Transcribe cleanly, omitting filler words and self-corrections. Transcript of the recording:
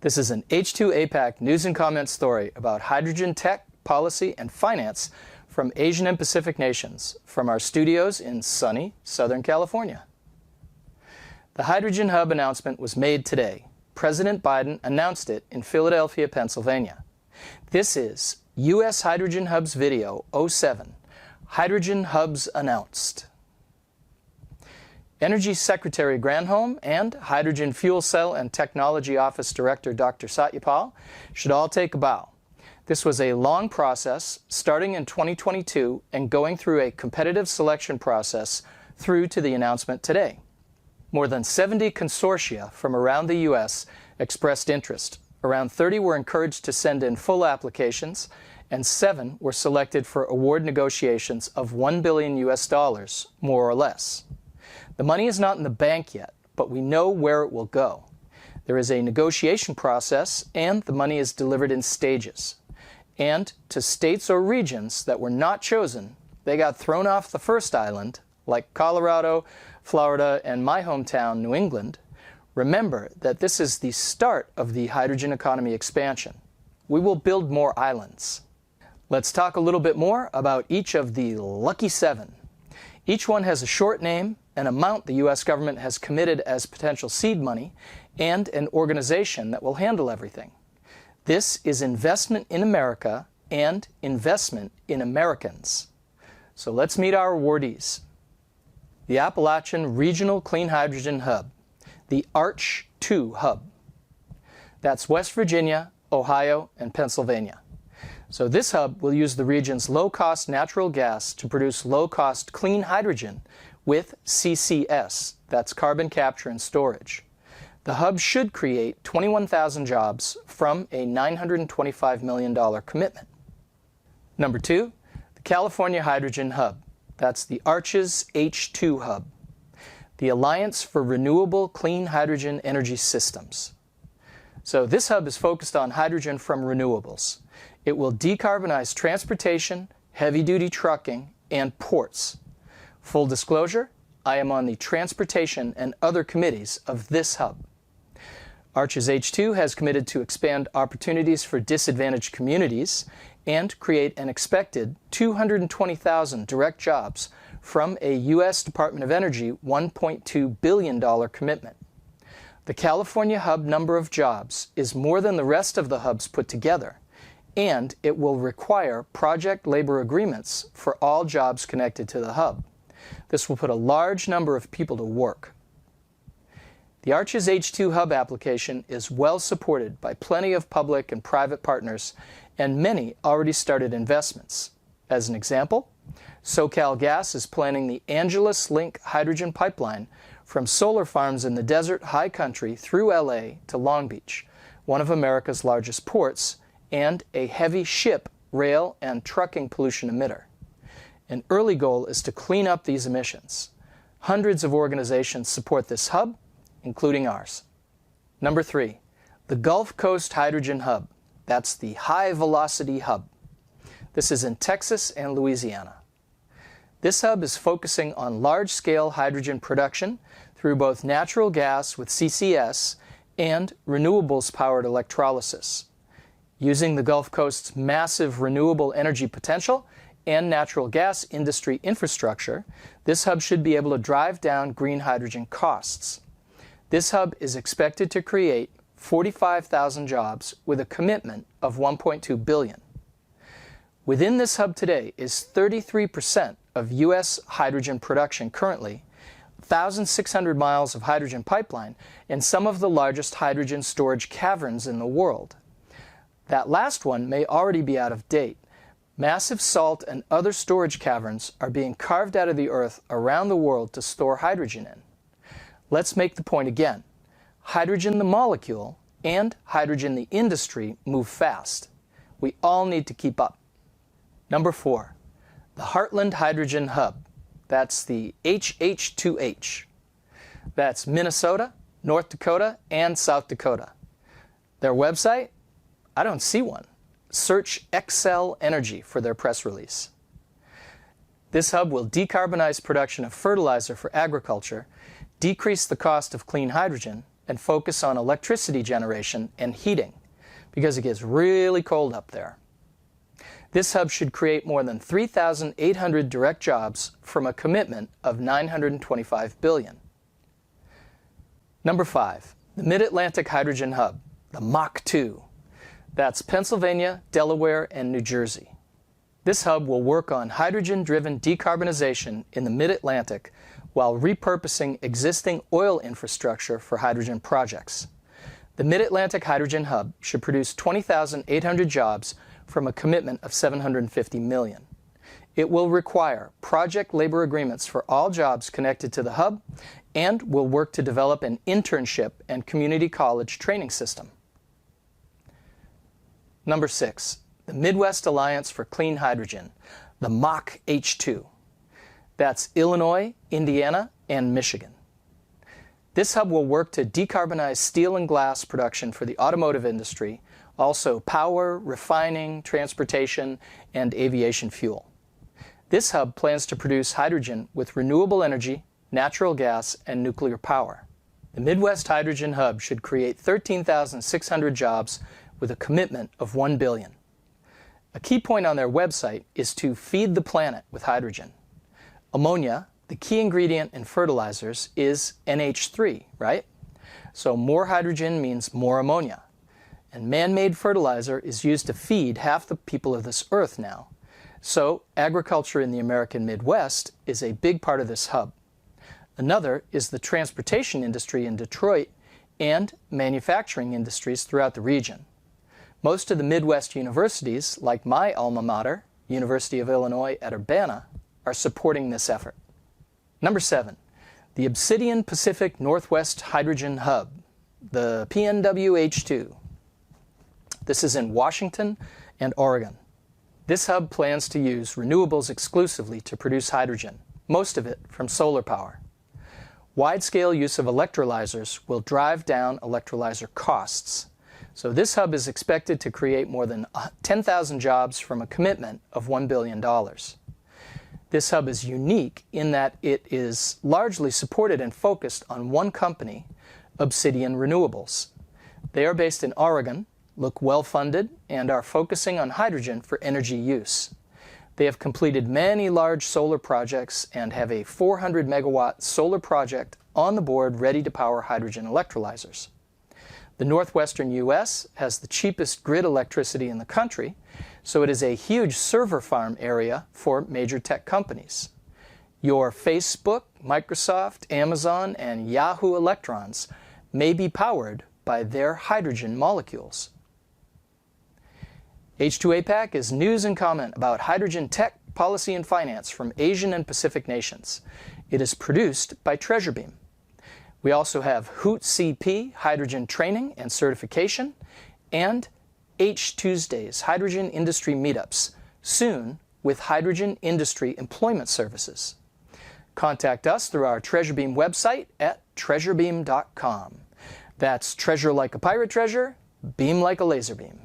This is an H2 APAC news and comment story about hydrogen tech, policy, and finance from Asian and Pacific nations from our studios in sunny Southern California. The Hydrogen Hub announcement was made today. President Biden announced it in Philadelphia, Pennsylvania. This is U.S. Hydrogen Hub's Video 07, Hydrogen Hubs Announced. Energy Secretary Ganholm and Hydrogen Fuel Cell and Technology Office Director Dr. Satyapal should all take a bow. This was a long process starting in 2022 and going through a competitive selection process through to the announcement today. More than 70 consortia from around the U.S. expressed interest. Around 30 were encouraged to send in full applications, and 7 were selected for award negotiations of $1 billion US, more or less. The money is not in the bank yet, but we know where it will go. There is a negotiation process, and the money is delivered in stages. And to states or regions that were not chosen, they got thrown off the first island, like Colorado, Florida, and my hometown, New England. Remember that this is the start of the hydrogen economy expansion. We will build more islands. Let's talk a little bit more about each of the lucky 7. Each one has a short name, an amount the U.S. government has committed as potential seed money, and an organization that will handle everything. This is investment in America and investment in Americans. So let's meet our awardees. The Appalachian Regional Clean Hydrogen Hub, the ARCH-2 Hub. That's West Virginia, Ohio, and Pennsylvania. So this hub will use the region's low-cost natural gas to produce low-cost clean hydrogen with CCS, that's carbon capture and storage. The hub should create 21,000 jobs from a $925 million commitment. Number 2, the California Hydrogen Hub. That's the ARCH's H2 Hub, the Alliance for Renewable Clean Hydrogen Energy Systems. So this hub is focused on hydrogen from renewables. It will decarbonize transportation, heavy-duty trucking, and ports. Full disclosure, I am on the transportation and other committees of this hub. ARCH's H2 has committed to expand opportunities for disadvantaged communities and create an expected 220,000 direct jobs from a U.S. Department of Energy $1.2 billion commitment. The California hub number of jobs is more than the rest of the hubs put together, and it will require project labor agreements for all jobs connected to the hub. This will put a large number of people to work. The ARCH's H2 Hub application is well supported by plenty of public and private partners, and many already started investments. As an example, SoCalGas is planning the Angeles Link hydrogen pipeline from solar farms in the desert high country through LA to Long Beach, one of America's largest ports, and a heavy ship, rail, and trucking pollution emitter. An early goal is to clean up these emissions. Hundreds of organizations support this hub, including ours. Number 3, the Gulf Coast Hydrogen Hub. That's the High Velocity Hub. This is in Texas and Louisiana. This hub is focusing on large-scale hydrogen production through both natural gas with CCS and renewables-powered electrolysis. Using the Gulf Coast's massive renewable energy potential and natural gas industry infrastructure, this hub should be able to drive down green hydrogen costs. This hub is expected to create 45,000 jobs with a commitment of $1.2 billion. Within this hub today is 33% of U.S. hydrogen production currently, 1,600 miles of hydrogen pipeline, and some of the largest hydrogen storage caverns in the world. That last one may already be out of date. Massive salt and other storage caverns are being carved out of the earth around the world to store hydrogen in. Let's make the point again. Hydrogen the molecule and hydrogen the industry move fast. We all need to keep up. Number 4, the Heartland Hydrogen Hub. That's the HH2H. That's Minnesota, North Dakota, and South Dakota. Their website? I don't see one. Search Excel Energy for their press release. This hub will decarbonize production of fertilizer for agriculture, decrease the cost of clean hydrogen, and focus on electricity generation and heating because it gets really cold up there. This hub should create more than 3,800 direct jobs from a commitment of $925 billion. Number 5, the Mid-Atlantic Hydrogen Hub, the Mach 2. That's Pennsylvania, Delaware, and New Jersey. This hub will work on hydrogen-driven decarbonization in the Mid-Atlantic while repurposing existing oil infrastructure for hydrogen projects. The Mid-Atlantic Hydrogen Hub should produce 20,800 jobs from a commitment of $750 million. It will require project labor agreements for all jobs connected to the hub and will work to develop an internship and community college training system. Number 6, the Midwest Alliance for Clean Hydrogen, the Mach H2. That's Illinois, Indiana, and Michigan. This hub will work to decarbonize steel and glass production for the automotive industry, also power, refining, transportation, and aviation fuel. This hub plans to produce hydrogen with renewable energy, natural gas, and nuclear power. The Midwest Hydrogen Hub should create 13,600 jobs with a commitment of $1 billion. A key point on their website is to feed the planet with hydrogen. Ammonia, the key ingredient in fertilizers, is NH3, right? So more hydrogen means more ammonia. And man-made fertilizer is used to feed half the people of this earth now. So agriculture in the American Midwest is a big part of this hub. Another is the transportation industry in Detroit and manufacturing industries throughout the region. Most of the Midwest universities, like my alma mater, University of Illinois at Urbana, are supporting this effort. Number 7, the Obsidian Pacific Northwest Hydrogen Hub, the PNWH2. This is in Washington and Oregon. This hub plans to use renewables exclusively to produce hydrogen, most of it from solar power. Wide-scale use of electrolyzers will drive down electrolyzer costs. So this hub is expected to create more than 10,000 jobs from a commitment of $1 billion. This hub is unique in that it is largely supported and focused on one company, Obsidian Renewables. They are based in Oregon, look well-funded, and are focusing on hydrogen for energy use. They have completed many large solar projects and have a 400-megawatt solar project on the board ready to power hydrogen electrolyzers. The northwestern U.S. has the cheapest grid electricity in the country, so it is a huge server farm area for major tech companies. Your Facebook, Microsoft, Amazon, and Yahoo electrons may be powered by their hydrogen molecules. H2APAC is news and comment about hydrogen tech, policy, and finance from Asian and Pacific nations. It is produced by TreasureBeam. We also have HootCP, hydrogen training and certification, and H-Tuesdays, hydrogen industry meetups, soon with hydrogen industry employment services. Contact us through our TreasureBeam website at treasurebeam.com. That's treasure like a pirate treasure, beam like a laser beam.